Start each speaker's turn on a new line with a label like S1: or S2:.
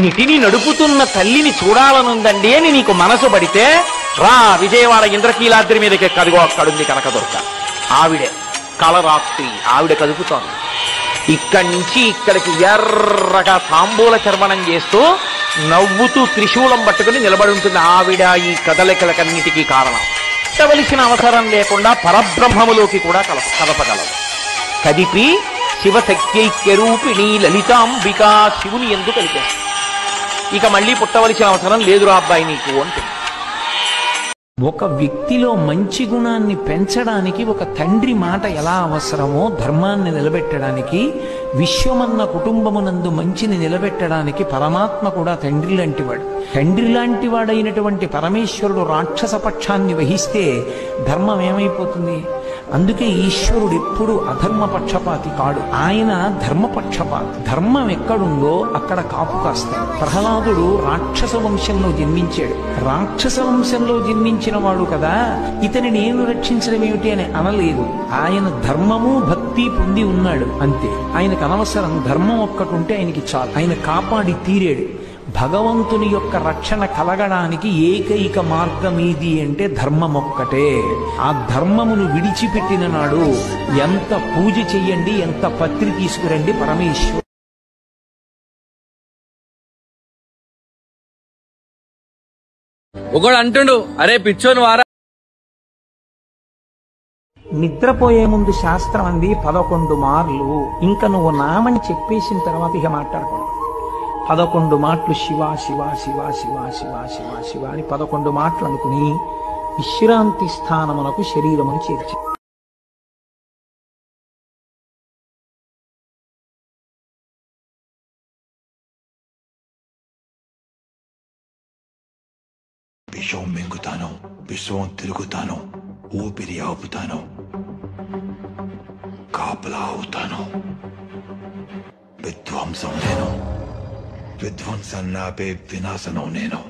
S1: నిటిని నడుపుతున్న తల్లిని చూడాలనుందండి అని నీకు మనసు పడితే రా, విజయవాడ ఇంద్రకీలాద్రి మీదకి కదిగో, అక్కడుంది కనకదుర్గ. ఆవిడే కలరాత్రి, ఆవిడ కదుపుతోంది. ఇక్కడి నుంచి ఇక్కడికి ఎర్రగా తాంబూల చర్వణం చేస్తూ నవ్వుతూ త్రిశూలం పట్టుకుని నిలబడి ఉంటుంది. ఆవిడ ఈ కదలికలకన్నిటికీ కారణం. కదవలసిన అవసరం లేకుండా పరబ్రహ్మములోకి కూడా కదపగలదు. కదిపి శివశక్త్యైక్యరూపిణి లలితాంబికా, శివుని ఎందుకు కలిపేస్తుంది. ఇక మళ్ళీ పుట్టవలసిన అవసరం లేదురా అబ్బాయి నీకు అంటే.
S2: ఒక వ్యక్తిలో మంచి గుణాన్ని పెంచడానికి ఒక తండ్రి మాట ఎలా అవసరమో, ధర్మాన్ని నిలబెట్టడానికి, విశ్వమన్న కుటుంబమునందు మంచిని నిలబెట్టడానికి పరమాత్మ కూడా తండ్రి లాంటివాడు. తండ్రి లాంటి వాడైనటువంటి పరమేశ్వరుడు రాక్షస పక్షాన్ని వహిస్తే ధర్మం ఏమైపోతుంది? అందుకే ఈశ్వరుడు ఎప్పుడు అధర్మ పక్షపాతి కాడు, ఆయన ధర్మపక్షపాతి. ధర్మం ఎక్కడుందో అక్కడ కాపు కాస్తాయి. ప్రహ్లాదుడు రాక్షస వంశంలో జన్మించాడు. రాక్షస వంశంలో జన్మించిన వాడు కదా, ఇతని నేను రక్షించడం ఏమిటి అని అనలేదు. ఆయన ధర్మము భక్తి పొంది ఉన్నాడు అంతే. ఆయనకు అనవసరం, ధర్మం ఒక్కటుంటే ఆయనకి చాలు. ఆయన కాపాడి తీరాడు. భగవంతుని యొక్క రక్షణ కలగడానికి ఏకైక మార్గం ఏది అంటే ధర్మం ఒక్కటే. ఆ ధర్మమును విడిచిపెట్టిన నాడు ఎంత పూజ చెయ్యండి, ఎంత పత్రి తీసుకురండి, పరమేశ్వరు
S3: ఒకడు అంటుండు, అరే పిచ్చోను వారా.
S2: నిద్రపోయే ముందు శాస్త్రం అంది 11 మార్లు. ఇంకా నువ్వు నామని చెప్పేసిన తర్వాత ఇక మాట్లాడకూడదు. 11 మాటలు శివ శివ శివ శివ శివ శివ శివ అని 11 మాటలు అనుకుని విశ్రాంతి స్థానమునకు శరీరమును చేర్చి
S4: విషం మింగుతాను, విశ్వం తిరుగుతాను, ఊపిరి ఆపుతాను, కాపలా అవుతాను. విధ్వంసం నేను, విధ్వంసం నాపే వినాశనం నేను.